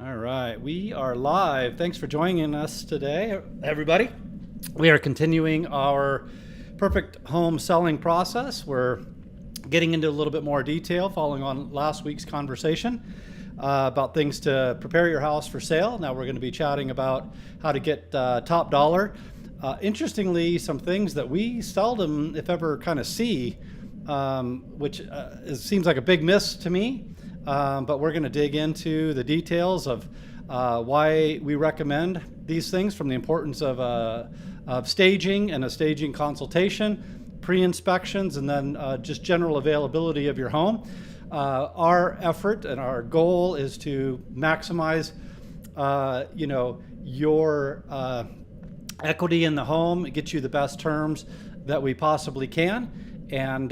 All right, we are live. Thanks for joining us today, everybody. We are continuing our perfect home selling process. We're getting into a little bit more detail following on last week's conversation about things to prepare your house for sale. Now we're going to be chatting about how to get top dollar. Interestingly, some things that we seldom, if ever, kind of see, which seems like a big miss to me. But we're going to dig into the details of why we recommend these things, from the importance of staging and a staging consultation, pre-inspections, and then just general availability of your home. Our effort and our goal is to maximize, your equity in the home, get you the best terms that we possibly can. And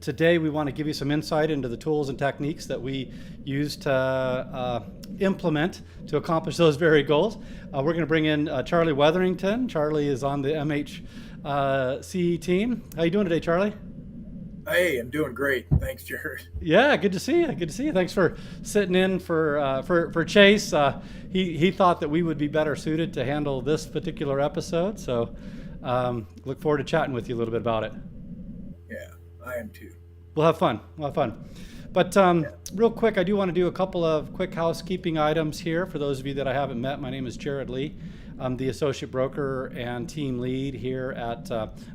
today we want to give you some insight into the tools and techniques that we use to implement to accomplish those very goals. We're going to bring in Charlie Wetherington. Charlie is on the MHC team. How you doing today, Charlie? Hey, I'm doing great. Thanks, Jerod. Yeah, good to see you. Good to see you. Thanks for sitting in for Chase. He thought that we would be better suited to handle this particular episode, so look forward to chatting with you a little bit about it. Yeah, I am too. We'll have fun. But real quick, I do want to do a couple of quick housekeeping items here for those of you that I haven't met. My name is Jerod Lee. I'm the associate broker and team lead here at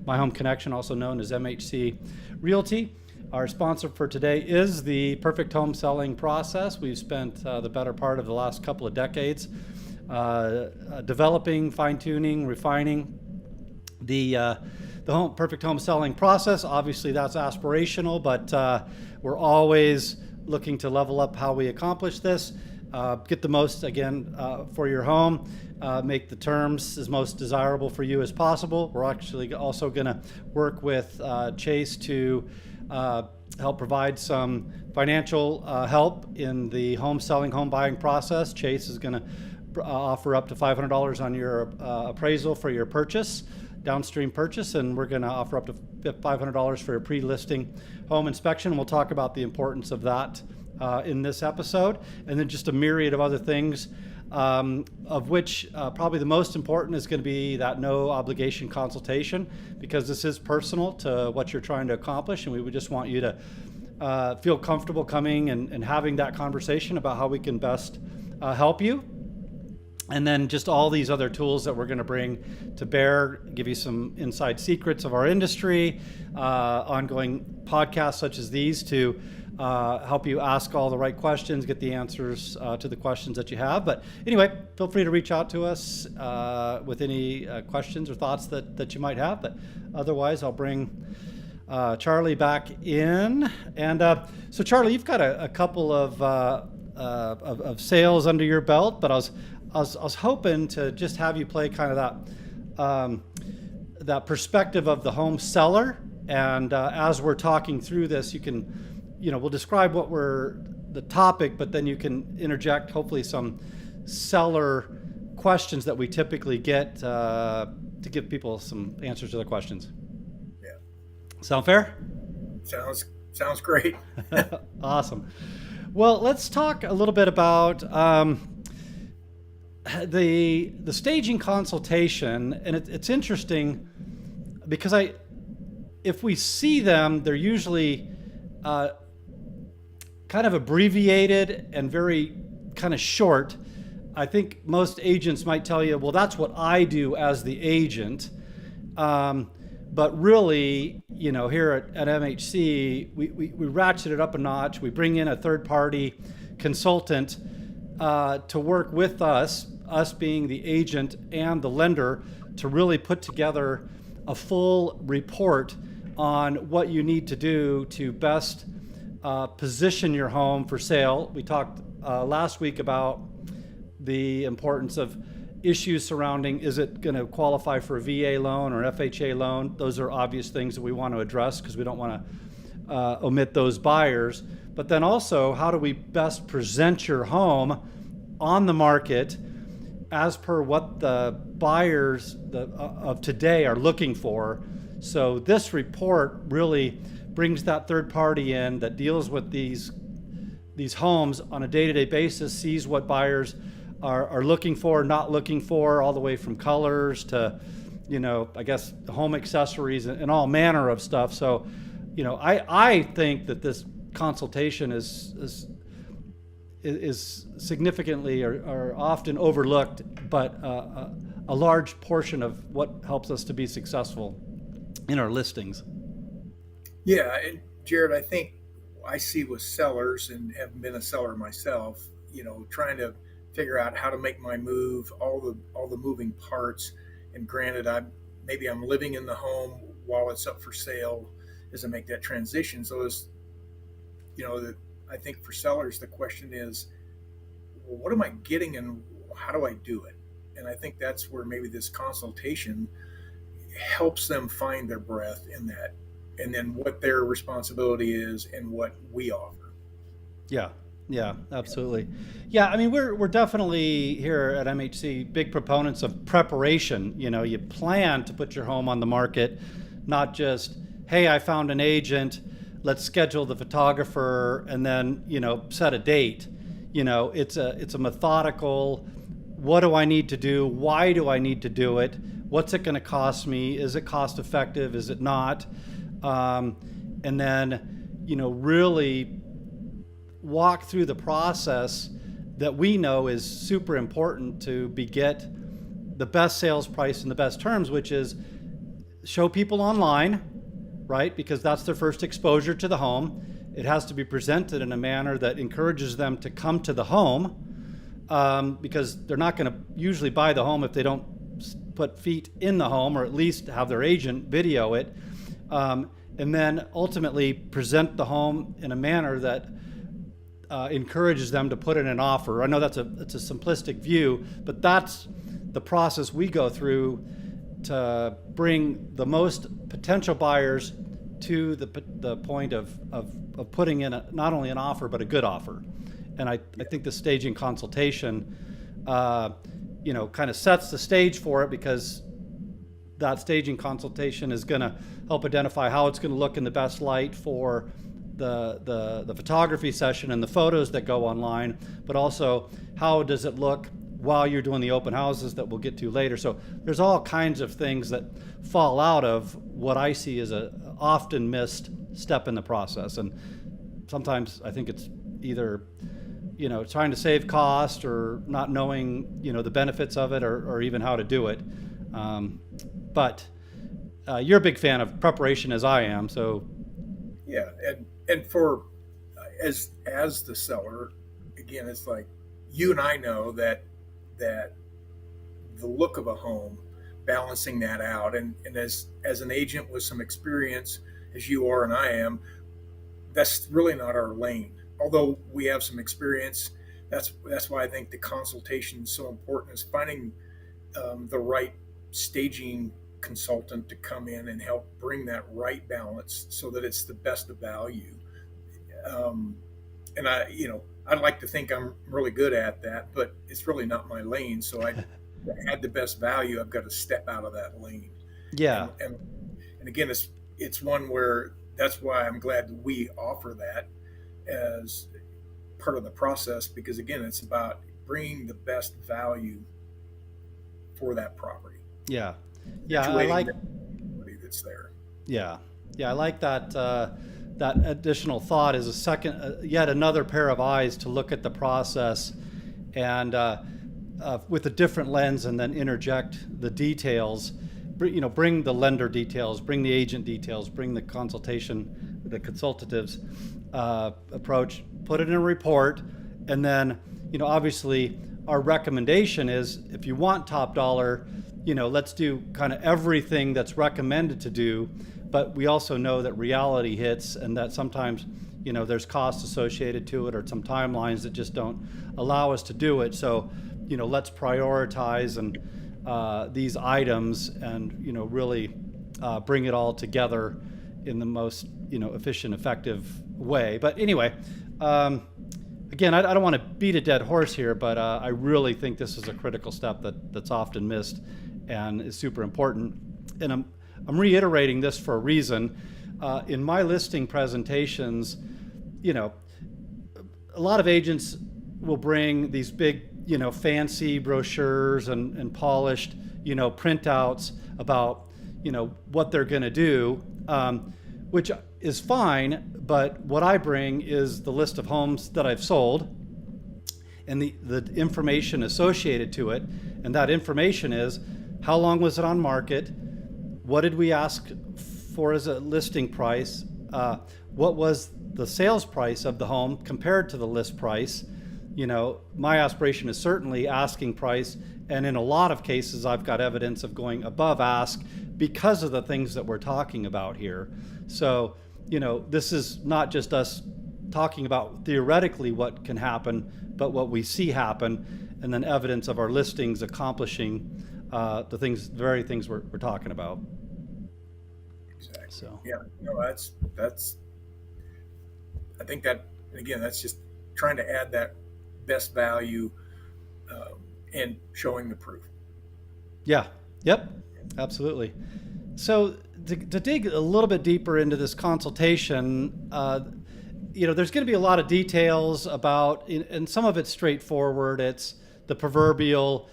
My Home Connection, also known as MHC Realty. Our sponsor for today is the perfect home selling process. We've spent the better part of the last couple of decades developing, fine-tuning, refining the perfect home selling process. Obviously, that's aspirational, but we're always looking to level up how we accomplish this. Get the most, again, for your home. Make the terms as most desirable for you as possible. We're actually also going to work with Chase to help provide some financial help in the home selling, home buying process. Chase is going to offer up to $500 on your appraisal for your purchase, downstream purchase, and we're going to offer up to $500 for a pre-listing home inspection. We'll talk about the importance of that in this episode, and then just a myriad of other things, of which probably the most important is going to be that no obligation consultation, because this is personal to what you're trying to accomplish, and we would just want you to feel comfortable coming and having that conversation about how we can best help you. And then just all these other tools that we're going to bring to bear, give you some inside secrets of our industry, ongoing podcasts such as these to help you ask all the right questions, get the answers to the questions that you have. But anyway, feel free to reach out to us with any questions or thoughts that you might have. But otherwise, I'll bring Charlie back in. And so Charlie, you've got a couple of sales under your belt, but I was hoping to just have you play kind of that perspective of the home seller. And as we're talking through this, you can, we'll describe what the topic, but then you can interject hopefully some seller questions that we typically get to give people some answers to their questions. Yeah. Sound fair? Sounds great. Awesome. Well, let's talk a little bit about the staging consultation, and it's interesting because if we see them, they're usually kind of abbreviated and very kind of short. I think most agents might tell you, well, that's what I do as the agent. But really, here at MHC, we ratchet it up a notch. We bring in a third-party consultant to work with us being the agent and the lender, to really put together a full report on what you need to do to best position your home for sale. We talked last week about the importance of issues surrounding, is it going to qualify for a VA loan or FHA loan? Those are obvious things that we want to address because we don't want to omit those buyers. But then also, how do we best present your home on the market as per what the buyers of today are looking for? So this report really brings that third party in that deals with these these homes on a day-to-day basis, sees what buyers are looking for, not looking for, all the way from colors to, I guess, home accessories and all manner of stuff. So, I think that this consultation is significantly or often overlooked, but a large portion of what helps us to be successful in our listings. Yeah, and Jerod, I think I see with sellers, and have been a seller myself, trying to figure out how to make my move, all the moving parts. And granted, I'm living in the home while it's up for sale as I make that transition. So I think for sellers, the question is, well, what am I getting and how do I do it? And I think that's where maybe this consultation helps them find their breath in that, and then what their responsibility is and what we offer. Yeah, absolutely. Yeah, I mean, we're definitely here at MHC big proponents of preparation. You plan to put your home on the market, not just, hey, I found an agent, let's schedule the photographer and then, set a date. It's a methodical, what do I need to do? Why do I need to do it? What's it going to cost me? Is it cost effective? Is it not? And then, really walk through the process that we know is super important to get the best sales price and the best terms, which is show people online, right? Because that's their first exposure to the home. It has to be presented in a manner that encourages them to come to the home, because they're not going to usually buy the home if they don't put feet in the home, or at least have their agent video it. And then ultimately present the home in a manner that encourages them to put in an offer. I know it's a simplistic view, but that's the process we go through to bring the most potential buyers to the point of putting in not only an offer, but a good offer. And I think the staging consultation, kind of sets the stage for it, because that staging consultation is going to help identify how it's going to look in the best light for the photography session and the photos that go online, but also how does it look while you're doing the open houses that we'll get to later. So there's all kinds of things that fall out of what I see as a often missed step in the process. And sometimes I think it's either trying to save cost, or not knowing the benefits of it, or even how to do it. But you're a big fan of preparation, as I am. So yeah, and for as the seller, again, it's like you and I know that the look of a home, balancing that out, and as an agent with some experience, as you are and I am, that's really not our lane. Although we have some experience, that's why I think the consultation is so important, is finding the right staging consultant to come in and help bring that right balance so that it's the best of value. And I'd like to think I'm really good at that, but it's really not my lane. So to add the best value, I've got to step out of that lane. Yeah. And again, it's one where that's why I'm glad that we offer that as part of the process, because again, it's about bringing the best value for that property. Yeah. I like that's there. Yeah, I like that. That additional thought is a second, yet another pair of eyes to look at the process, and with a different lens, and then interject the details. Bring the lender details, bring the agent details, bring the consultation, the consultatives approach. Put it in a report, and then obviously our recommendation is, if you want top dollar, let's do kind of everything that's recommended to do, but we also know that reality hits, and that sometimes, there's costs associated to it, or some timelines that just don't allow us to do it. So, let's prioritize and these items, and really bring it all together in the most efficient, effective way. But anyway, again, I don't want to beat a dead horse here, but I really think this is a critical step that's often missed and is super important. And I'm reiterating this for a reason. In my listing presentations, a lot of agents will bring these big, fancy brochures and polished, printouts about, what they're going to do, which is fine. But what I bring is the list of homes that I've sold and the information associated to it. And that information is, how long was it on market? What did we ask for as a listing price? What was the sales price of the home compared to the list price? My aspiration is certainly asking price, and in a lot of cases I've got evidence of going above ask because of the things that we're talking about here. So, this is not just us talking about theoretically what can happen, but what we see happen, and then evidence of our listings accomplishing the very things we're talking about. Exactly. So yeah, no, that's. I think that again, that's just trying to add that best value and showing the proof. Yeah. Yep. Absolutely. So to dig a little bit deeper into this consultation, there's going to be a lot of details about, and some of it's straightforward. It's the proverbial,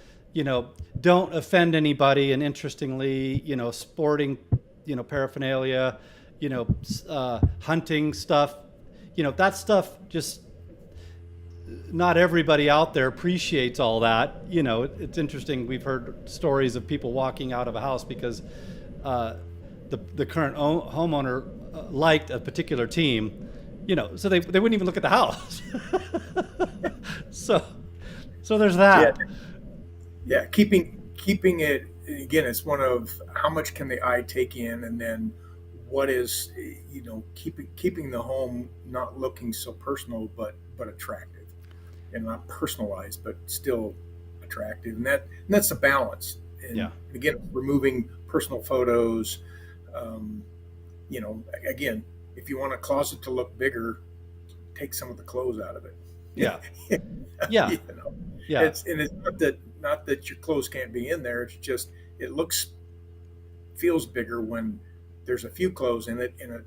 don't offend anybody, and interestingly, sporting, paraphernalia, hunting stuff, that stuff just, not everybody out there appreciates all that. It's interesting. We've heard stories of people walking out of a house because the current homeowner liked a particular team, so they wouldn't even look at the house. so there's that. Yeah, keeping it, again, it's one of how much can the eye take in, and then what is, keeping the home not looking so personal but attractive, and not personalized but still attractive, and that's a balance. And again, removing personal photos. Again, if you want a closet to look bigger, take some of the clothes out of it. Yeah. Yeah. Yeah. It's not that your clothes can't be in there. It's just it feels bigger when there's a few clothes in it, and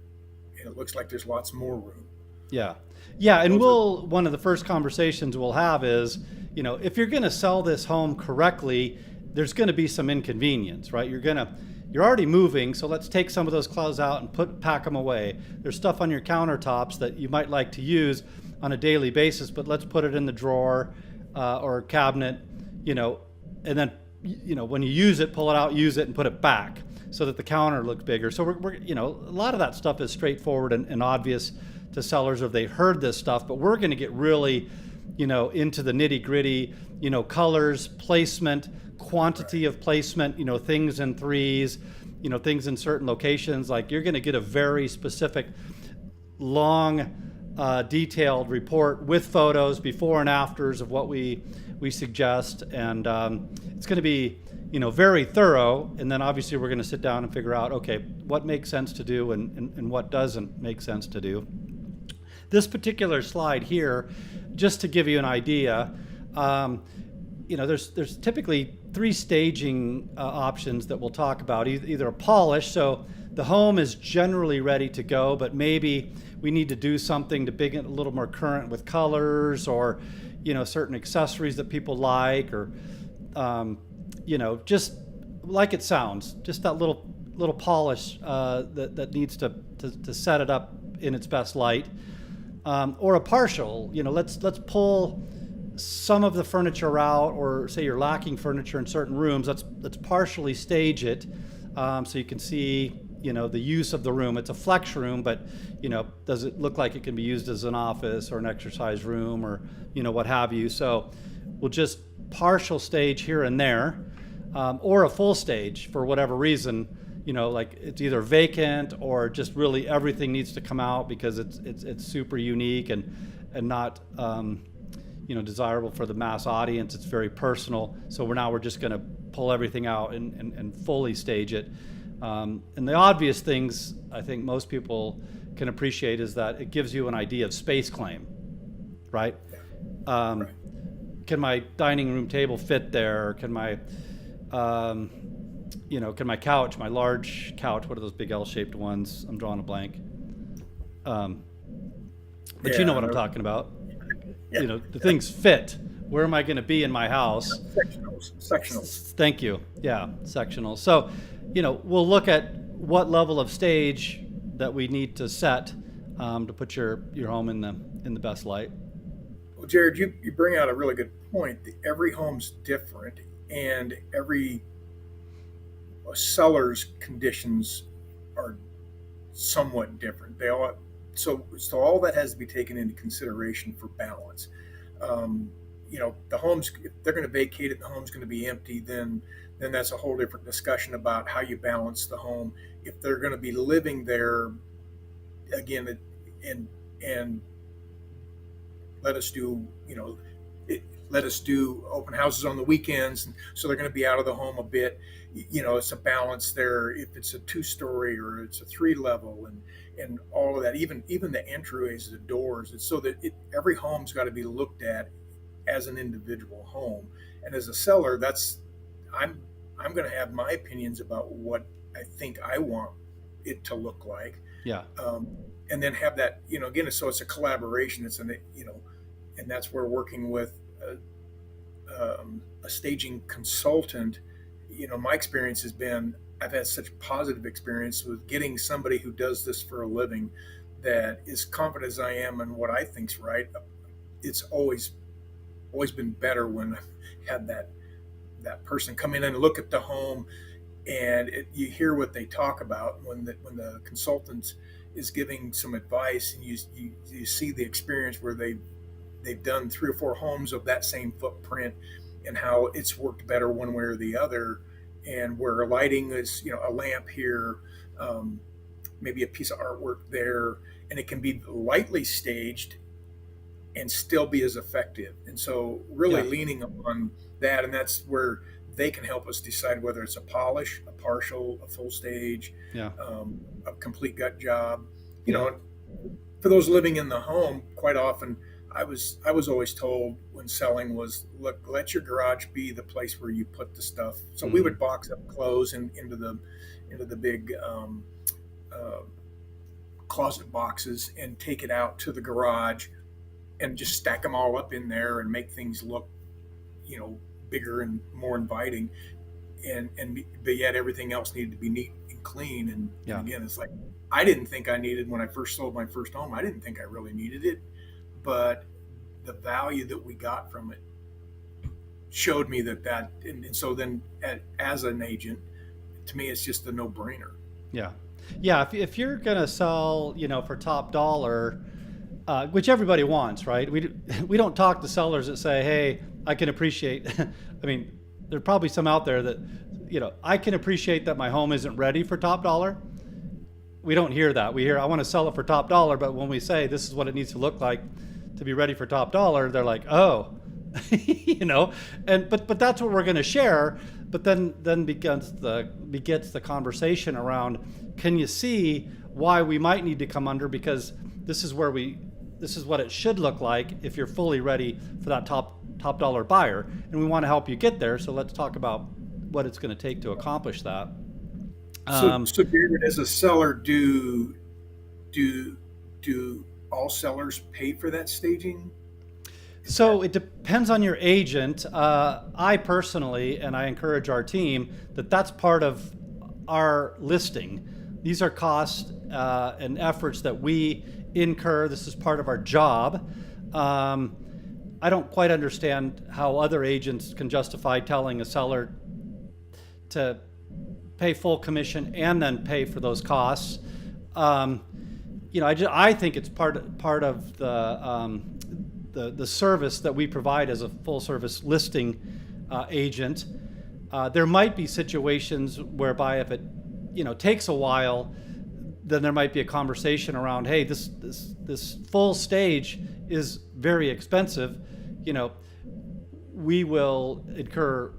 it looks like there's lots more room. Yeah. Yeah. And one of the first conversations we'll have is, if you're going to sell this home correctly, there's going to be some inconvenience, right? You're already moving, so let's take some of those clothes out and pack them away. There's stuff on your countertops that you might like to use on a daily basis, but let's put it in the drawer or cabinet, and then, when you use it, pull it out, use it, and put it back so that the counter looks bigger. So we're a lot of that stuff is straightforward and obvious to sellers if they've heard this stuff, but we're going to get really, into the nitty gritty, colors, placement, quantity of placement, things in threes, things in certain locations. Like, you're going to get a very specific, long, detailed report with photos before and afters of what we suggest, and it's going to be very thorough. And then obviously we're going to sit down and figure out, okay, what makes sense to do and what doesn't make sense to do. This particular slide here, just to give you an idea, there's typically 3 staging options that we'll talk about. Either a polish, so the home is generally ready to go, but maybe we need to do something to bring it a little more current with colors, or certain accessories that people like, or just like it sounds, just that little polish that needs to set it up in its best light, or a partial. Let's pull some of the furniture out, or say you're lacking furniture in certain rooms. Let's partially stage it, so you can see the use of the room. It's a flex room, but does it look like it can be used as an office or an exercise room, or what have you? So we'll just partial stage here and there, or a full stage for whatever reason. Like it's either vacant or just really everything needs to come out because it's super unique and not desirable for the mass audience. It's very personal. So we're just going to pull everything out and fully stage it. And the obvious things I think most people can appreciate is that it gives you an idea of space claim, right? Right. Can my dining room table fit there? Can my can my couch, my large couch, what are those big L-shaped ones? I'm drawing a blank. But you know what I'm talking about. the things fit. Where am I going to be in my house? Sectionals. Thank you. Yeah, sectional. So, we'll look at what level of stage that we need to set to put your home in the best light. Well, Jerod, you bring out a really good point. Every home's different, and every seller's conditions are somewhat different. So all that has to be taken into consideration for balance. The homes, if they're going to vacate it, the home's going to be empty, then that's a whole different discussion about how you balance the home. If they're going to be living there, again, and let us do open houses on the weekends, so they're going to be out of the home a bit. It's a balance there. If it's a 2-story or it's a 3-level, and all of that, even the entryways, the doors, it's so that every home's got to be looked at as an individual home. And as a seller, I'm going to have my opinions about what I think I want it to look like. Yeah. And then have that, again, so it's a collaboration. It's and that's where working with a staging consultant, my experience has been, I've had such positive experience with getting somebody who does this for a living that is confident as I am in what I think's right. It's always been better when I've had that person come in and look at the home, and you hear what they talk about when the consultant is giving some advice, and you see the experience where they've done 3 or 4 homes of that same footprint and how it's worked better one way or the other, and where lighting is, a lamp here, maybe a piece of artwork there, and it can be lightly staged and still be as effective. And so really leaning upon that, and that's where they can help us decide whether it's a polish, a partial, a full stage, a complete gut job. For those living in the home, quite often I was always told when selling was, look, let your garage be the place where you put the stuff. So we would box up clothes into the big closet boxes and take it out to the garage and just stack them all up in there and make things look, bigger and more inviting. But yet everything else needed to be neat and clean. And again, it's like, I didn't think I needed, when I first sold my first home, I didn't think I really needed it, but the value that we got from it showed me that, and so then as an agent, to me, it's just a no-brainer. Yeah. If you're going to sell, for top dollar, which everybody wants, right? We don't talk to sellers that say, hey, I can appreciate, I mean, there are probably some out there that, I can appreciate that my home isn't ready for top dollar. We don't hear that. We hear, I want to sell it for top dollar, but when we say this is what it needs to look like to be ready for top dollar, they're like, oh, but that's what we're going to share. But then begets the conversation around, can you see why we might need to come under, because this is what it should look like if you're fully ready for that top dollar buyer, and we want to help you get there. So let's talk about what it's going to take to accomplish that. So Jerod, as a seller, do all sellers pay for that staging? So it depends on your agent. I personally, and I encourage our team, that's part of our listing. These are costs and efforts that we incur. This is part of our job. I don't quite understand how other agents can justify telling a seller to pay full commission and then pay for those costs. I think it's part of the service that we provide as a full service listing agent. There might be situations whereby if it takes a while, then there might be a conversation around, hey, this full stage is very expensive. We will incur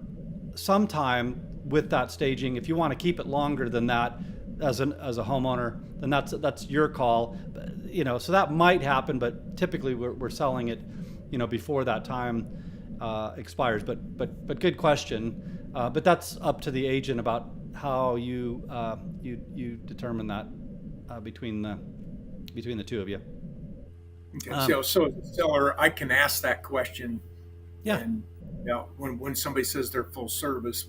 some time with that staging. If you want to keep it longer than that as a homeowner, then that's your call. So that might happen, but typically we're selling it, before that time expires. But good question. But that's up to the agent about how you determine that between the two of you. Okay. Um, So as a seller, I can ask that question, yeah, and when somebody says they're full service,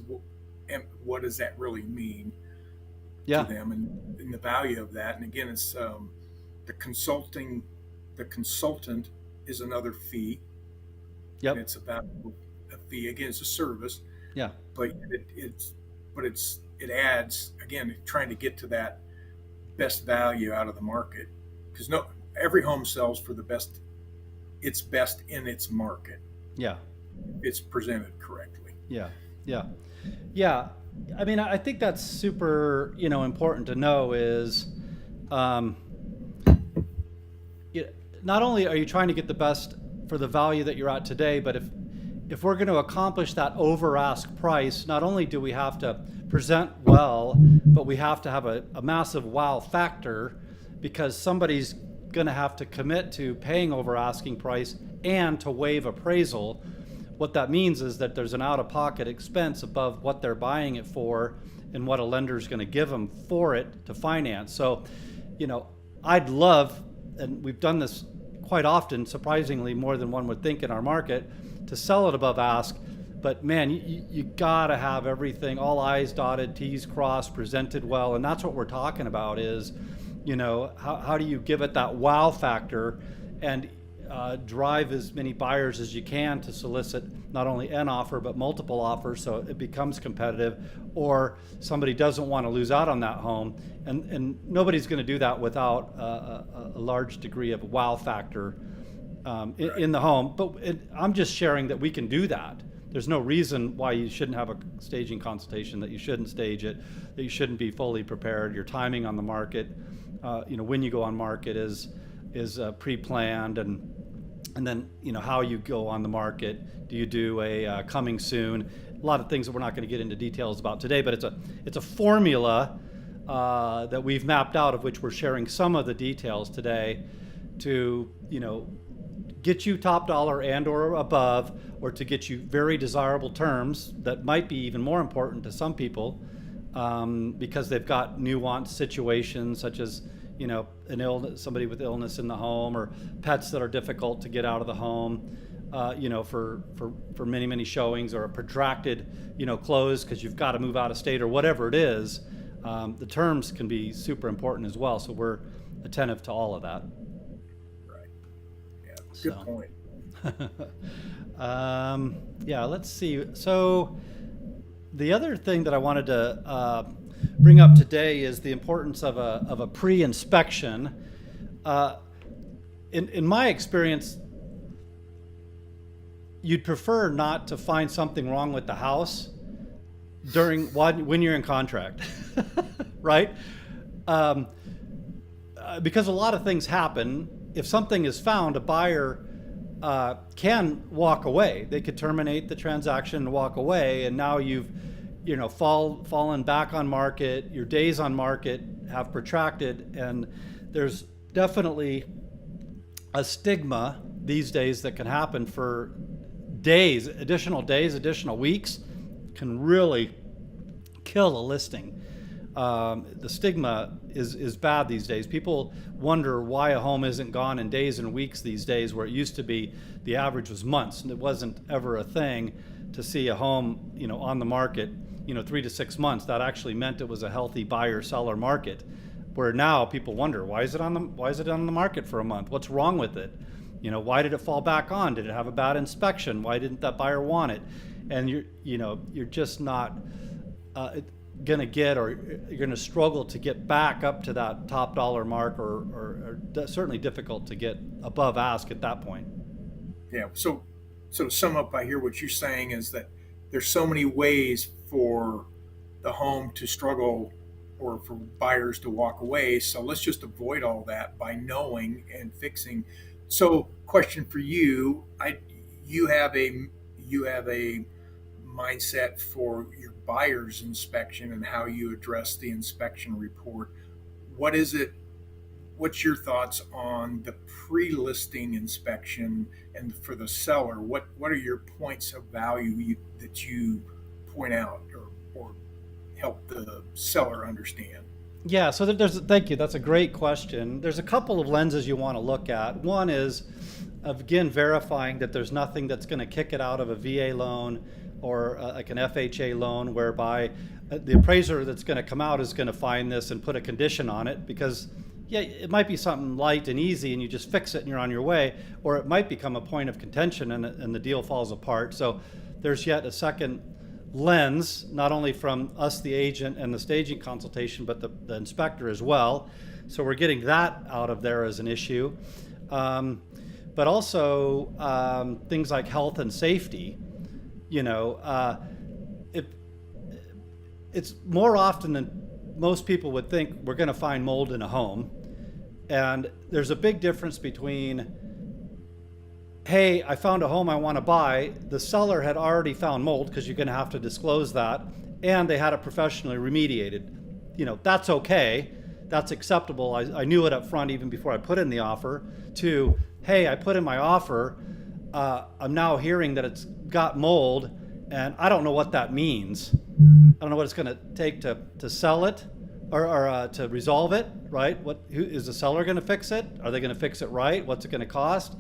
and what does that really mean to yeah, them, and the value of that? And again, it's the consulting. The consultant is another fee, and yep, it's about a fee. Again, it's a service, yeah, but it adds again trying to get to that best value out of the market, because no every home sells for the best, it's best in its market. yeah, It's presented correctly. yeah, yeah, yeah. I mean, I think that's super, important to know is, um, you not only are you trying to get the best for the value that you're at today, but if we're going to accomplish that over ask price, not only do we have to present well, but we have to have a massive wow factor, because somebody's going to have to commit to paying over asking price and to waive appraisal. What that means is that there's an out of pocket expense above what they're buying it for and what a lender is going to give them for it to finance. So, I'd love, and we've done this quite often, surprisingly more than one would think in our market, to sell it above ask. But man, you gotta have everything, all I's dotted, T's crossed, presented well, and that's what we're talking about is, how do you give it that wow factor and drive as many buyers as you can to solicit not only an offer but multiple offers so it becomes competitive, or somebody doesn't want to lose out on that home, and nobody's going to do that without a large degree of wow factor in the home. But I'm just sharing that we can do that. There's no reason why you shouldn't have a staging consultation, that you shouldn't stage it, that you shouldn't be fully prepared. Your timing on the market, when you go on market is pre-planned, and then how you go on the market. Do you do a coming soon? A lot of things that we're not going to get into details about today, but it's a formula that we've mapped out, of which we're sharing some of the details today, to get you top dollar and or above, or to get you very desirable terms that might be even more important to some people, because they've got nuanced situations such as an illness, somebody with illness in the home, or pets that are difficult to get out of the home, for many showings, or a protracted close because you've got to move out of state, or whatever it is. The terms can be super important as well, so we're attentive to all of that. Right. Yeah. Good So. point. Yeah, let's see. So the other thing that I wanted to bring up today is the importance of a pre-inspection. In my experience, you'd prefer not to find something wrong with the house when you're in contract, right? Because a lot of things happen. If something is found, a buyer can walk away. They could terminate the transaction and walk away, and now you've fallen back on market. Your days on market have protracted, and there's definitely a stigma these days that can happen for days, additional weeks, can really kill a listing. The stigma is bad these days. People wonder why a home isn't gone in days and weeks these days, where it used to be the average was months, and it wasn't ever a thing to see a home on the market 3 to 6 months. That actually meant it was a healthy buyer seller market, where now people wonder, why is it on the market for a month? What's wrong with it? Why did it fall back on? Did it have a bad inspection? Why didn't that buyer want it? And you're just not gonna get, or you're gonna struggle to get back up to that top dollar mark, or certainly difficult to get above ask at that point. Yeah. So to sum up, I hear what you're saying is that there's so many ways for the home to struggle or for buyers to walk away. So let's just avoid all that by knowing and fixing. So, question for you: you have a mindset for your buyer's inspection and how you address the inspection report. What is it? What's your thoughts on the pre-listing inspection, and for the seller? What are your points of value that you point out, or help the seller understand? Yeah, so thank you. That's a great question. There's a couple of lenses you want to look at. One is, again, verifying that there's nothing that's going to kick it out of a VA loan or like an FHA loan, whereby the appraiser that's going to come out is going to find this and put a condition on it, because yeah, it might be something light and easy and you just fix it and you're on your way, or it might become a point of contention and the deal falls apart. So there's yet a second lens, not only from us, the agent, and the staging consultation, but the inspector as well. So we're getting that out of there as an issue. But also things like health and safety. It's more often than most people would think we're going to find mold in a home. And there's a big difference between, hey, I found a home I want to buy. The seller had already found mold, because you're going to have to disclose that, and they had it professionally remediated. That's okay. That's acceptable. I knew it up front even before I put in the offer. To, hey, I put in my offer. I'm now hearing that it's got mold, and I don't know what that means. I don't know what it's going to take to sell it or to resolve it, right? Who is the seller going to fix it? Are they going to fix it right? What's it going to cost?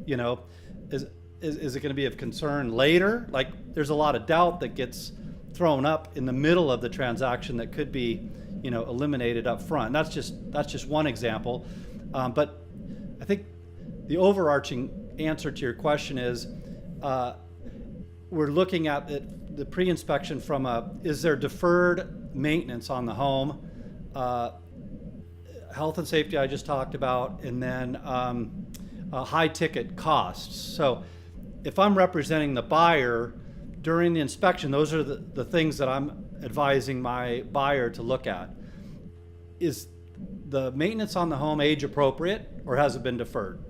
Is it going to be of concern later? Like, there's a lot of doubt that gets thrown up in the middle of the transaction that could be, eliminated up front. That's just one example. But I think the overarching answer to your question is, we're looking at the pre-inspection from is there deferred maintenance on the home, health and safety I just talked about, and then high ticket costs. So if I'm representing the buyer during the inspection, those are the things that I'm advising my buyer to look at. Is the maintenance on the home age appropriate, or has it been deferred?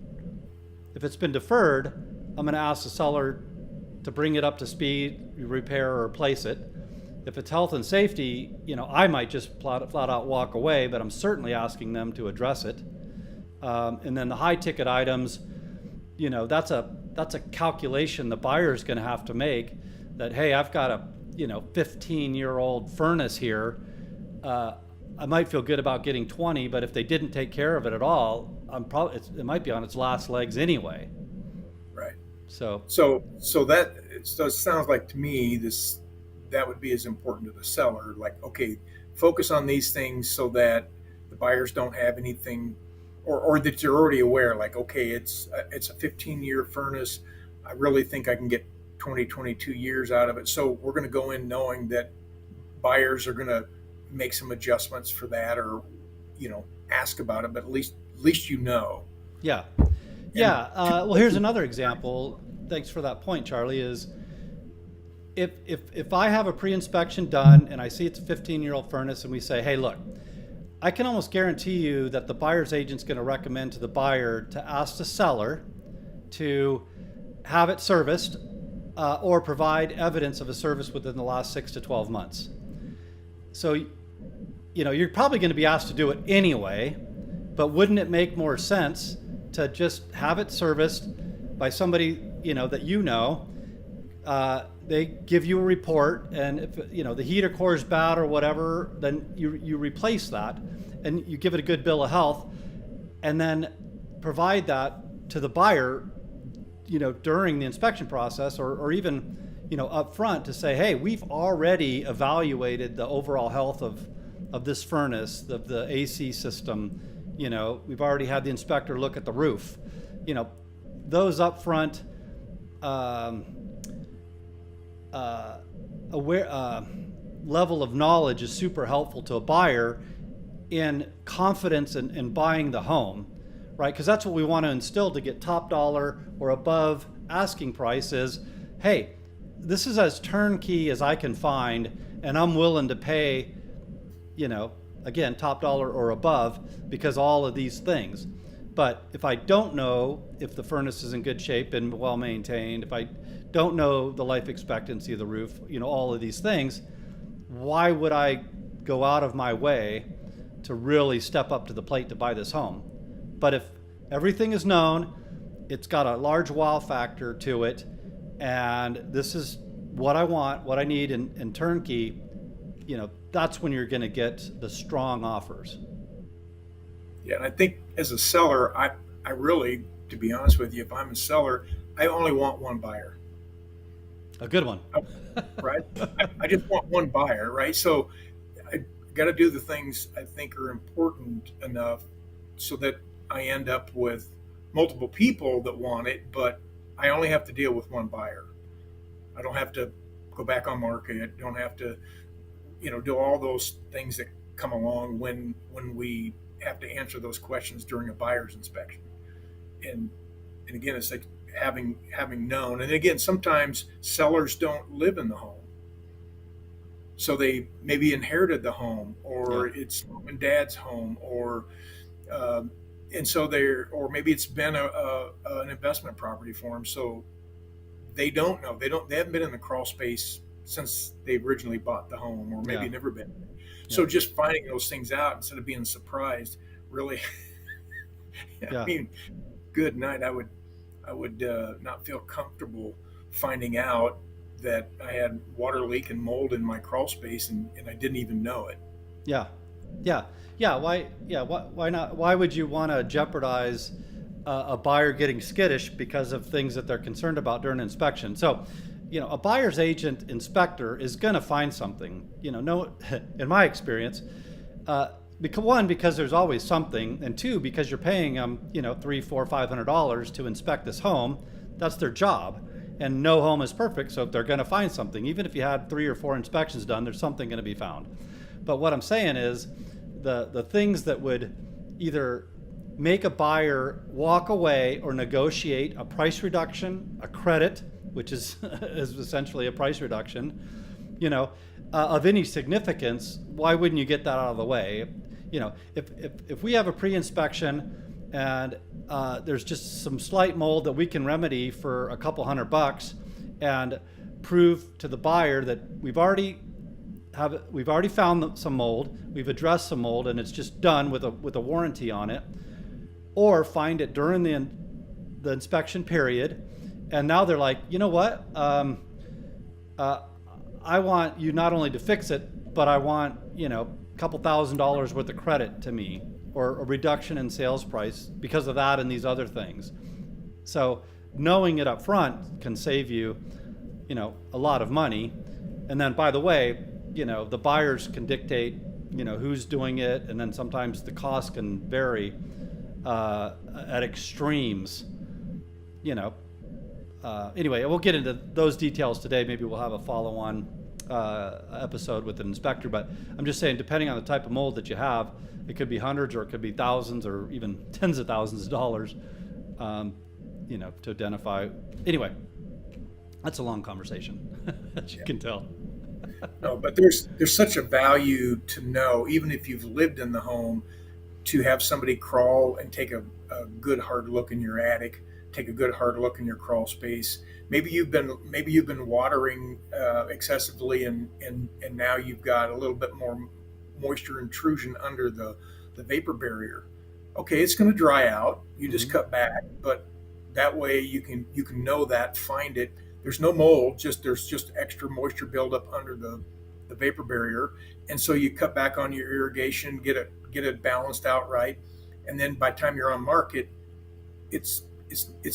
If it's been deferred, I'm going to ask the seller to bring it up to speed, repair or replace it. If it's health and safety, I might just flat out walk away, but I'm certainly asking them to address it. And then the high ticket items, that's a calculation the buyer's going to have to make. That, hey, I've got a 15-year-old furnace here. I might feel good about getting 20, but if they didn't take care of it at all, it might be on its last legs anyway. Right. So that it sounds like to me that would be as important to the seller. Like, okay, focus on these things so that the buyers don't have anything, or that you're already aware. Like, okay, it's a 15-year furnace. I really think I can get 22 years out of it. So we're going to go in knowing that buyers are going to make some adjustments for that, or ask about it. But at least Yeah. Well, here's another example. Thanks for that point, Charlie. Is if I have a pre-inspection done and I see it's a 15-year-old furnace, and we say, hey, look, I can almost guarantee you that the buyer's agent's going to recommend to the buyer to ask the seller to have it serviced or provide evidence of a service within the last 6 to 12 months. So, you're probably going to be asked to do it anyway, but wouldn't it make more sense to just have it serviced by somebody, that they give you a report, and if the heater core is bad or whatever, then you replace that and you give it a good bill of health, and then provide that to the buyer, during the inspection process, or even up front, to say, hey, we've already evaluated the overall health of this furnace, of the AC system. We've already had the inspector look at the roof. Those upfront level of knowledge is super helpful to a buyer in confidence in buying the home, right? Because that's what we want to instill to get top dollar or above asking price is, hey, this is as turnkey as I can find, and I'm willing to pay, again, top dollar or above, because all of these things. But if I don't know if the furnace is in good shape and well maintained, if I don't know the life expectancy of the roof, all of these things, why would I go out of my way to really step up to the plate to buy this home? But if everything is known, it's got a large wow factor to it, and this is what I want, what I need in turnkey, that's when you're going to get the strong offers. Yeah, and I think as a seller, I really, to be honest with you, if I'm a seller, I only want one buyer. A good one. Right? I just want one buyer, right? So I got to do the things I think are important enough so that I end up with multiple people that want it, but I only have to deal with one buyer. I don't have to go back on market. I don't have to, do all those things that come along when we have to answer those questions during a buyer's inspection. And again, it's like having known. And again, sometimes sellers don't live in the home, so they maybe inherited the home, or it's mom and dad's home, or and so or maybe it's been an investment property for them. So they don't know. They haven't been in the crawl space since they originally bought the home, or maybe never been. So just finding those things out instead of being surprised, really. I mean, good night. I would not feel comfortable finding out that I had water leak and mold in my crawl space, and I didn't even know it. Why not? Why would you want to jeopardize a buyer getting skittish because of things that they're concerned about during inspection? So, a buyer's agent inspector is going to find something. No, in my experience, because there's always something, and two, because you're paying them, $300, $400, $500 to inspect this home. That's their job, and no home is perfect, so they're going to find something. Even if you had 3 or 4 inspections done, there's something going to be found. But what I'm saying is, the things that would either make a buyer walk away or negotiate a price reduction, a credit, which is essentially a price reduction, of any significance, why wouldn't you get that out of the way? If we have a pre-inspection and there's just some slight mold that we can remedy for a couple $100 and prove to the buyer that we've already found some mold, we've addressed some mold, and it's just done with a warranty on it, or find it during the inspection period, and now they're like, you know what? I want you not only to fix it, but I want a couple $1,000s worth of credit to me, or a reduction in sales price because of that and these other things. So knowing it up front can save you, a lot of money. And then, by the way, the buyers can dictate, who's doing it, and then sometimes the cost can vary at extremes. Anyway, we'll get into those details today. Maybe we'll have a follow-on episode with an inspector, but I'm just saying, depending on the type of mold that you have, it could be hundreds, or it could be thousands, or even tens of thousands of dollars, to identify. Anyway, that's a long conversation, as you can tell. No, but there's such a value to know, even if you've lived in the home, to have somebody crawl and take a good hard look in your attic, take a good hard look in your crawl space. Maybe you've been watering excessively, and now you've got a little bit more moisture intrusion under the vapor barrier. Okay, it's going to dry out. You just cut back, but that way you can know that, find it. There's no mold, there's just extra moisture buildup under the vapor barrier, and so you cut back on your irrigation, get it balanced out right, and then by the time you're on market, it's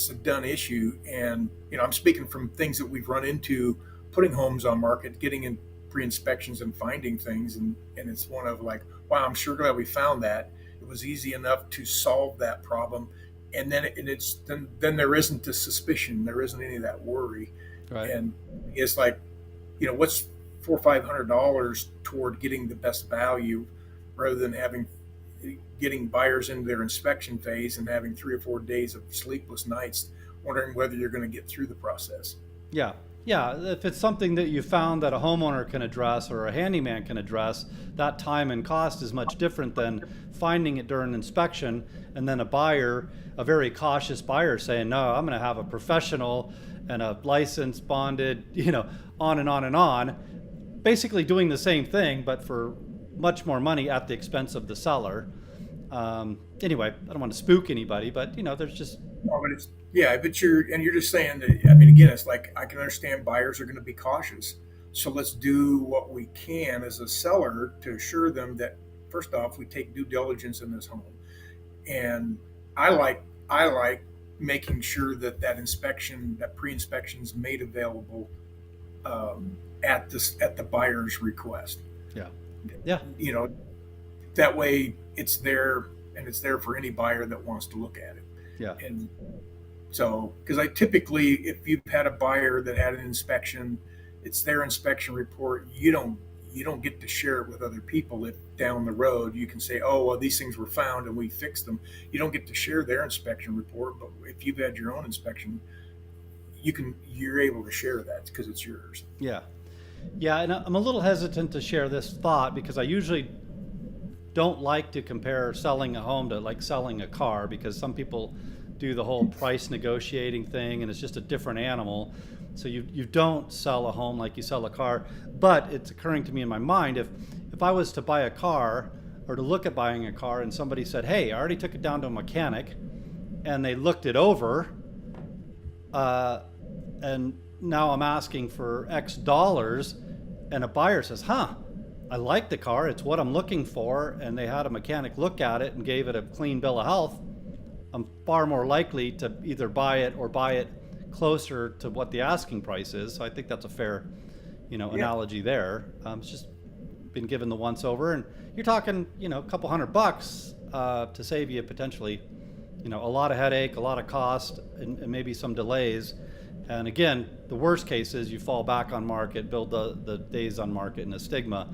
a done issue. And I'm speaking from things that we've run into putting homes on market, getting in pre-inspections and finding things, and it's one of like, wow, I'm sure glad we found that. It was easy enough to solve that problem. And then then there isn't a suspicion, there isn't any of that worry, right? And it's like, what's $400 or $500 toward getting the best value, rather than getting buyers into their inspection phase and having 3 or 4 days of sleepless nights, wondering whether you're going to get through the process. Yeah. If it's something that you found that a homeowner can address or a handyman can address, that time and cost is much different than finding it during inspection, and then a very cautious buyer saying, no, I'm going to have a professional and a licensed, bonded, on and on and on, basically doing the same thing, but for much more money at the expense of the seller. Anyway, I don't want to spook anybody, but there's just. No, but you're just saying that. I mean, again, it's like, I can understand buyers are going to be cautious, So let's do what we can as a seller to assure them that, first off, we take due diligence in this home. And I like making sure that that pre-inspection is made available at the buyer's request. Yeah. Yeah. You know, that way it's there, and it's there for any buyer that wants to look at it. Yeah. And so, because I typically, if you've had a buyer that had an inspection, it's their inspection report. You don't get to share it with other people. If down the road you can say, oh, well, these things were found and we fixed them. You don't get to share their inspection report, but if you've had your own inspection, you're able to share that because it's yours. Yeah. Yeah, and I'm a little hesitant to share this thought because I usually don't like to compare selling a home to like selling a car, because some people do the whole price negotiating thing and it's just a different animal. So you don't sell a home like you sell a car. But it's occurring to me in my mind, if I was to buy a car or to look at buying a car and somebody said, hey, I already took it down to a mechanic and they looked it over, and now I'm asking for X dollars, and a buyer says, I like the car, it's what I'm looking for, and they had a mechanic look at it and gave it a clean bill of health, I'm far more likely to either buy it or buy it closer to what the asking price is. So I think that's a fair, analogy there. It's just been given the once over, and you're talking, a couple $100 to save you potentially, a lot of headache, a lot of cost, and maybe some delays. And again, the worst case is you fall back on market, build the days on market and a stigma,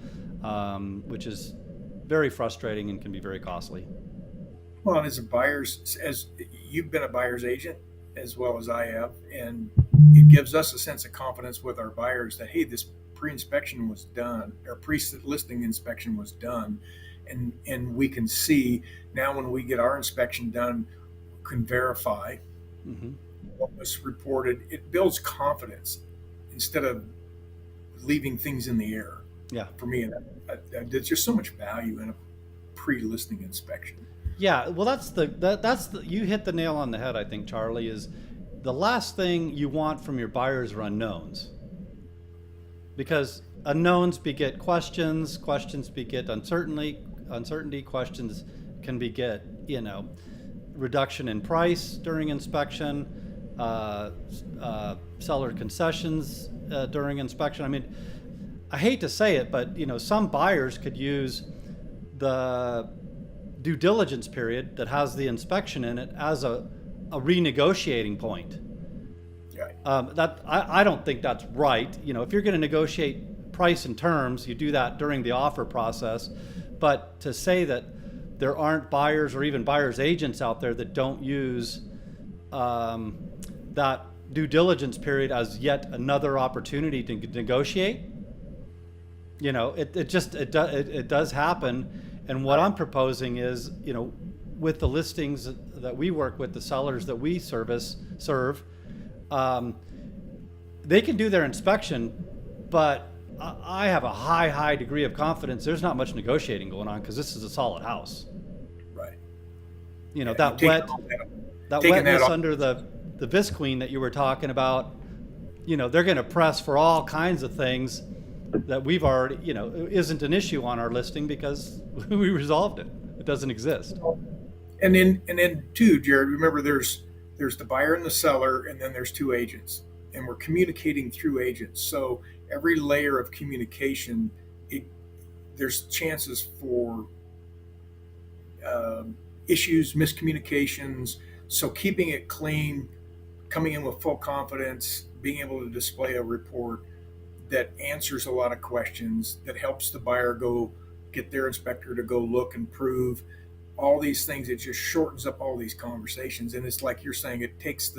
which is very frustrating and can be very costly. Well, and as you've been a buyer's agent as well as I have, and it gives us a sense of confidence with our buyers that, hey, this pre-inspection was done, or pre-listing inspection was done, and we can see now when we get our inspection done, can verify what was reported. It builds confidence instead of leaving things in the air. Yeah. For me, there's just so much value in a pre-listing inspection. Yeah, well, that's you hit the nail on the head, I think, Charlie, is the last thing you want from your buyers are unknowns. Because unknowns beget questions, questions beget uncertainty, questions can beget, reduction in price during inspection, seller concessions during inspection. I mean, I hate to say it, but, some buyers could use the due diligence period that has the inspection in it as a renegotiating point. Right. That I don't think that's right. If you're going to negotiate price and terms, you do that during the offer process. But to say that there aren't buyers or even buyers agents out there that don't use that due diligence period as yet another opportunity to negotiate, it does happen. And what I'm proposing is, with the listings that we work with, the sellers that we serve, they can do their inspection, but I have a high degree of confidence there's not much negotiating going on because this is a solid house. Right. That wetness under the visqueen that you were talking about, they're going to press for all kinds of things that we've already, isn't an issue on our listing because we resolved it. It doesn't exist. And then too, Jerod, remember there's the buyer and the seller, and then there's two agents, and we're communicating through agents. So every layer of communication, there's chances for issues, miscommunications. So keeping it clean, coming in with full confidence, being able to display a report that answers a lot of questions, that helps the buyer go get their inspector to go look and prove all these things. It just shortens up all these conversations. And it's like you're saying, it takes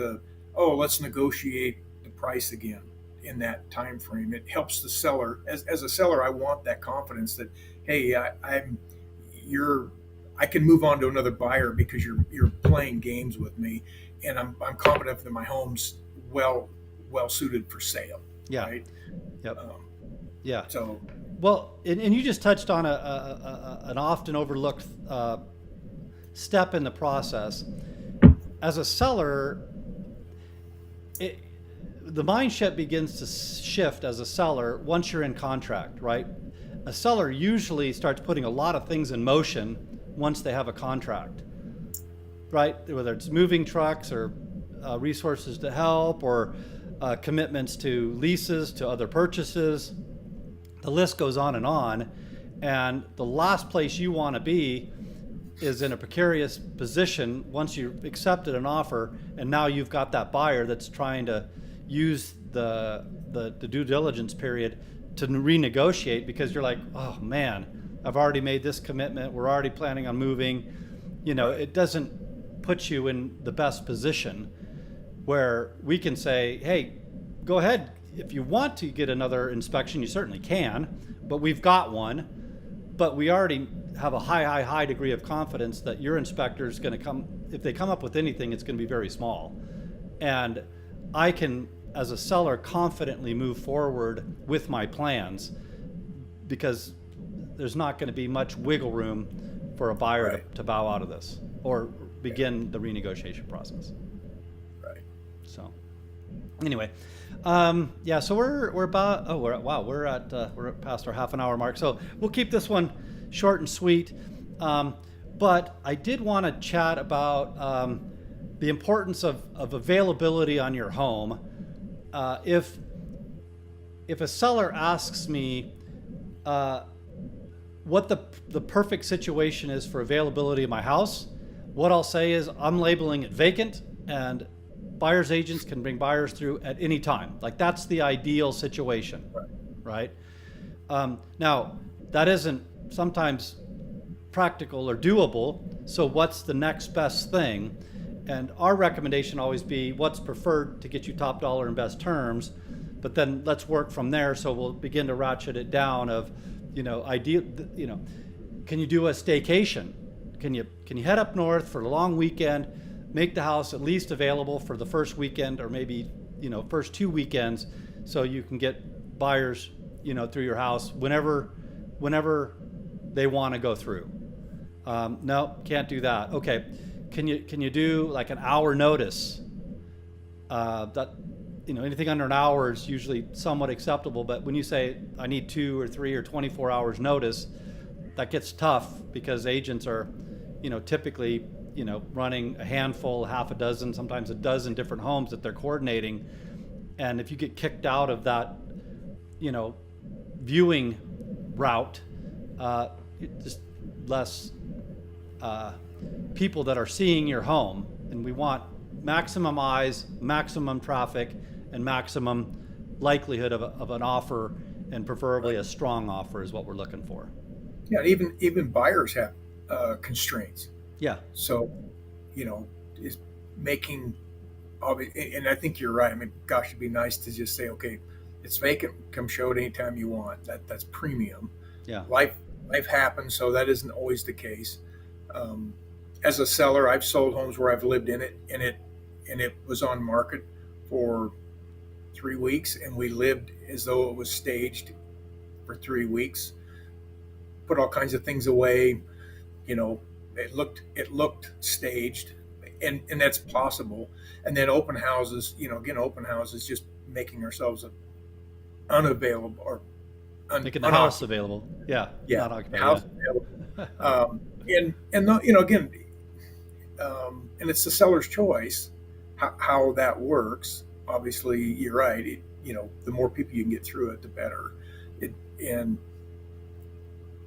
let's negotiate the price again in that time frame. It helps the seller. As a seller, I want that confidence that, hey, I can move on to another buyer because you're playing games with me, and I'm confident that my home's well suited for sale. Yeah. Right? Yep. Yeah. So, well, and you just touched on an often overlooked step in the process. As a seller, the mindset begins to shift as a seller once you're in contract, right? A seller usually starts putting a lot of things in motion once they have a contract, right? Whether it's moving trucks or resources to help, or commitments to leases, to other purchases. The list goes on. And the last place you want to be is in a precarious position once you've accepted an offer and now you've got that buyer that's trying to use the due diligence period to renegotiate, because you're like, oh man, I've already made this commitment, we're already planning on moving. It doesn't put you in the best position where we can say, hey, go ahead, if you want to get another inspection, you certainly can, but we've got one. But we already have a high degree of confidence that your inspector is going to come, if they come up with anything, it's going to be very small. And I can, as a seller, confidently move forward with my plans, because there's not going to be much wiggle room for a buyer to bow out of this or begin the renegotiation process. Right. So anyway, so we're about, we're at past our half an hour mark. So we'll keep this one short and sweet. But I did want to chat about the importance of availability on your home. If a seller asks me what the perfect situation is for availability of my house, what I'll say is I'm labeling it vacant, and buyer's agents can bring buyers through at any time. Like, that's the ideal situation, right? Now, that isn't sometimes practical or doable, so what's the next best thing? And our recommendation always be what's preferred to get you top dollar and best terms, but then let's work from there. So we'll begin to ratchet it down of, ideal, can you do a staycation? Can you head up north for a long weekend, make the house at least available for the first weekend, or maybe, first 2 weekends, so you can get buyers, through your house whenever they want to go through. No, can't do that. Okay. Can you do like an hour notice? Anything under an hour is usually somewhat acceptable, but when you say I need 2 or 3 or 24 hours notice, that gets tough, because agents are, typically, running a handful, half a dozen, sometimes a dozen different homes that they're coordinating. And if you get kicked out of that, viewing route, just less people that are seeing your home. And we want maximum eyes, maximum traffic, and maximum likelihood of an offer, and preferably a strong offer is what we're looking for. Yeah, even buyers have constraints. Yeah. So, is making, and I think you're right. I mean, gosh, it'd be nice to just say, okay, it's vacant, come show it anytime you want. That's premium. Yeah. Life happens, so that isn't always the case. As a seller, I've sold homes where I've lived in it, and it was on market for 3 weeks, and we lived as though it was staged for 3 weeks. Put all kinds of things away, it looked staged, and that's possible. And then open houses, open houses, just making ourselves unavailable or making the house available. Yeah. Not occupied. House available. And it's the seller's choice how that works. Obviously, you're right. The more people you can get through it, the better. And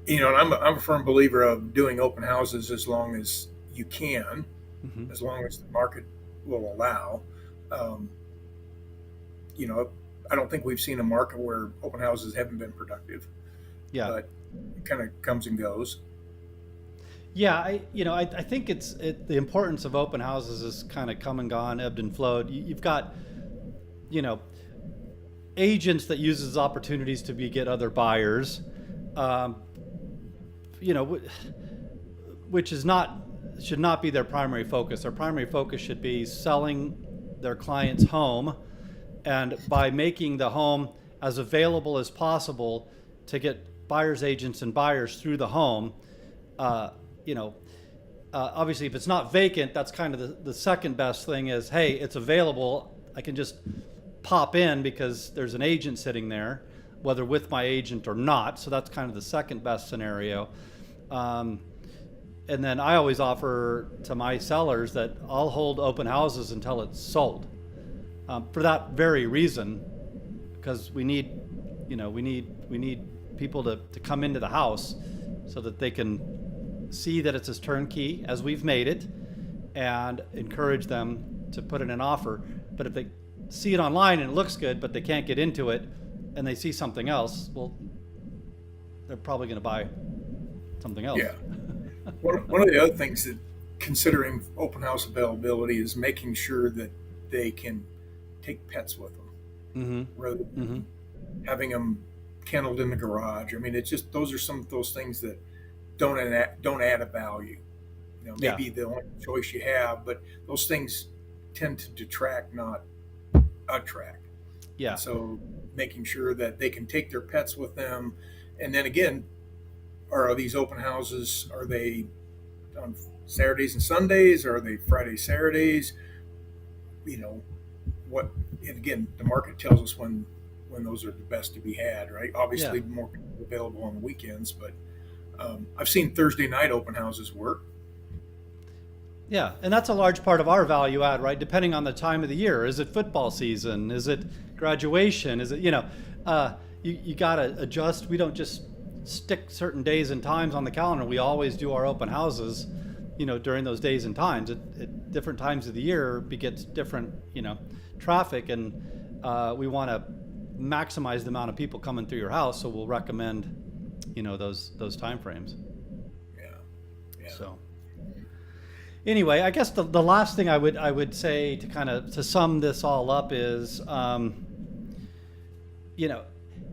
I'm a firm believer of doing open houses as long as you can, mm-hmm. as long as the market will allow. I don't think we've seen a market where open houses haven't been productive. Yeah, but it kind of comes and goes. Yeah, I think the importance of open houses is kind of come and gone, ebbed and flowed. You've got, agents that uses opportunities to get other buyers, which should not be their primary focus. Their primary focus should be selling their client's home, and by making the home as available as possible to get buyer's agents and buyers through the home. Obviously, if it's not vacant, that's kind of the second best thing is, hey, it's available. I can just pop in because there's an agent sitting there, whether with my agent or not. So that's kind of the second best scenario. And then I always offer to my sellers that I'll hold open houses until it's sold, for that very reason, because we need people to come into the house so that they can see that it's as turnkey as we've made it, and encourage them to put in an offer. But if they see it online and it looks good, but they can't get into it, and they see something else, well, they're probably going to buy something else. Yeah. One of the other things that, considering open house availability, is making sure that they can take pets with them, rather than having them kenneled in the garage. I mean, it's just, those are some of those things that don't add a value. Maybe the only choice you have, but those things tend to detract, not attract. Yeah. And so making sure that they can take their pets with them, and then again, are these open houses, are they on Saturdays and Sundays? Are they Friday, Saturdays? What, and again, the market tells us when those are the best to be had, right? Obviously, more available on the weekends, but I've seen Thursday night open houses work. Yeah, and that's a large part of our value add, right? Depending on the time of the year. Is it football season? Is it graduation? Is it, you got to adjust. We don't just stick certain days and times on the calendar. We always do our open houses, during those days and times. At different times of the year begets different, traffic, and we want to maximize the amount of people coming through your house. So we'll recommend, those time frames. Yeah. So anyway, I guess the last thing I would say to sum this all up is,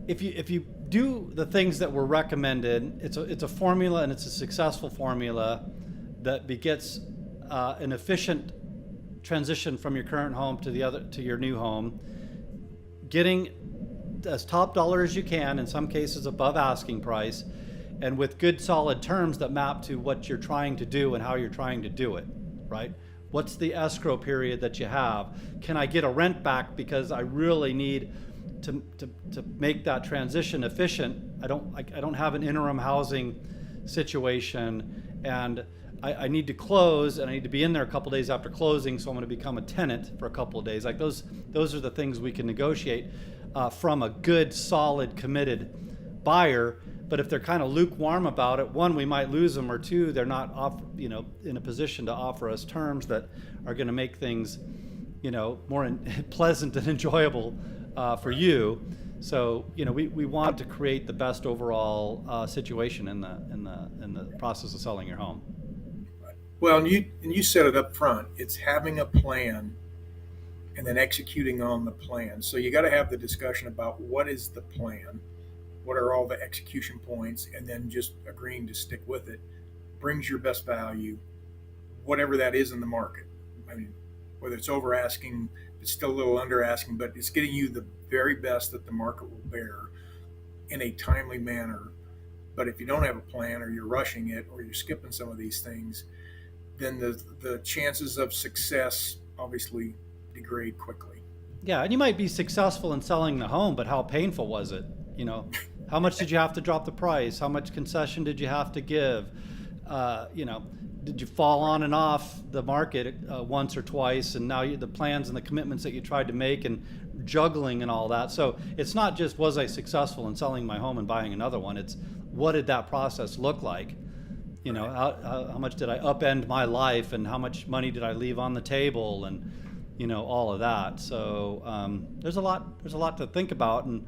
if you do the things that were recommended, it's a formula, and it's a successful formula that begets an efficient transition from your current home to your new home, getting as top dollar as you can, in some cases above asking price, and with good solid terms that map to what you're trying to do and how you're trying to do it, right? What's the escrow period that you have? Can I get a rent back because I really need to make that transition efficient? I don't have an interim housing situation, and I need to close, and I need to be in there a couple days after closing, so I'm going to become a tenant for a couple of days. Like those are the things we can negotiate from a good, solid, committed buyer. But if they're kind of lukewarm about it, one, we might lose them, or two, they're not in a position to offer us terms that are going to make things, more pleasant and enjoyable for you. So we want to create the best overall situation in the process of selling your home. Well, and you said it up front. It's having a plan and then executing on the plan. So you got to have the discussion about what is the plan, what are all the execution points, and then just agreeing to stick with it brings your best value, whatever that is in the market. I mean, whether it's over asking, it's still a little under asking, but it's getting you the very best that the market will bear in a timely manner. But if you don't have a plan, or you're rushing it, or you're skipping some of these things, then the chances of success obviously degrade quickly. Yeah, and you might be successful in selling the home, but how painful was it? How much did you have to drop the price? How much concession did you have to give? Did you fall on and off the market once or twice, and now the plans and the commitments that you tried to make, and juggling and all that. So it's not just, was I successful in selling my home and buying another one? It's, what did that process look like? How much did I upend my life, and how much money did I leave on the table, and all of that. So there's a lot to think about, and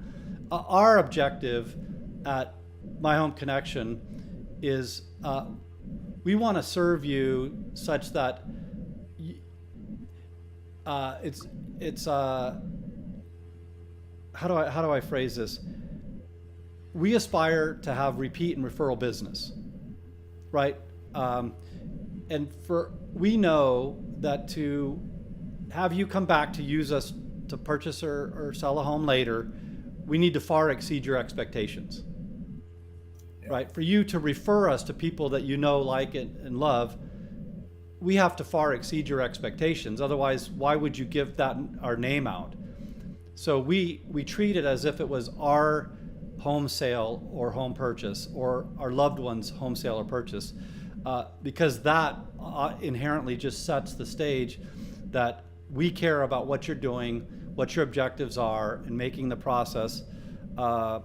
our objective at My Home Connection is we want to serve you such that it's how do I phrase this? We aspire to have repeat and referral business, right? And we know that to have you come back to use us to purchase or sell a home later, we need to far exceed your expectations. Yeah. Right? For you to refer us to people that like and love, we have to far exceed your expectations. Otherwise, why would you give our name out? So we treat it as if it was our home sale or home purchase, or our loved one's home sale or purchase, because that inherently just sets the stage that we care about what you're doing, what your objectives are, and making the process, as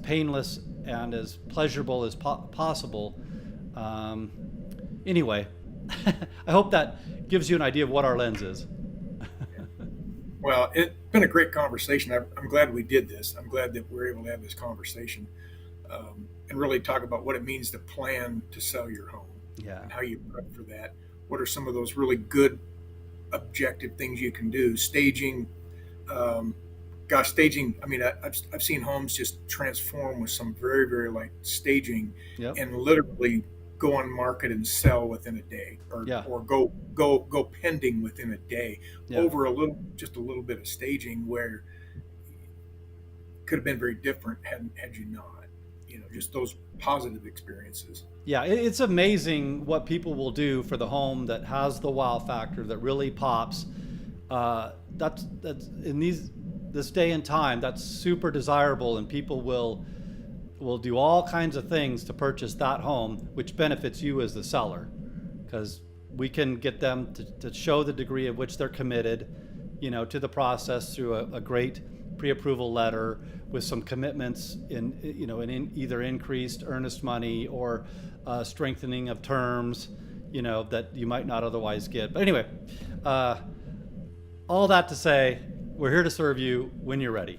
painless and as pleasurable as possible. Anyway, I hope that gives you an idea of what our lens is. Well, it's been a great conversation. I'm glad we did this. I'm glad that we're able to have this conversation and really talk about what it means to plan to sell your home. Yeah. And how you prep for that. What are some of those really good objective things you can do? Staging. Staging. I mean, I've seen homes just transform with some very, very light staging, Yep. and literally go on market and sell within a day, or go pending within a day, over just a little bit of staging, where could have been very different had you not, just those positive experiences. Yeah, it's amazing what people will do for the home that has the wow factor that really pops. That's in this day and time, that's super desirable, and people will do all kinds of things to purchase that home, which benefits you as the seller, because we can get them to show the degree of which they're committed, to the process through a great pre-approval letter with some commitments in either increased earnest money or strengthening of terms, that you might not otherwise get. But anyway, all that to say, we're here to serve you when you're ready.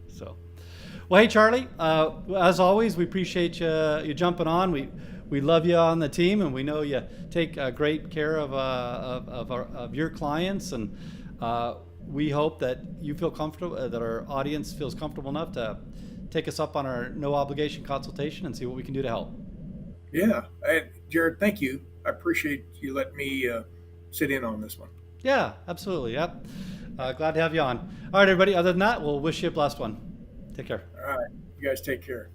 So, well, hey, Charlie, as always, we appreciate you jumping on. We love you on the team, and we know you take great care of your clients, and we hope that you feel comfortable, that our audience feels comfortable enough to take us up on our no obligation consultation and see what we can do to help. Yeah, Jerod, thank you. I appreciate you letting me sit in on this one. Yeah, absolutely. Yep. Glad to have you on. All right, everybody. Other than that, we'll wish you a blessed one. Take care. All right, you guys take care.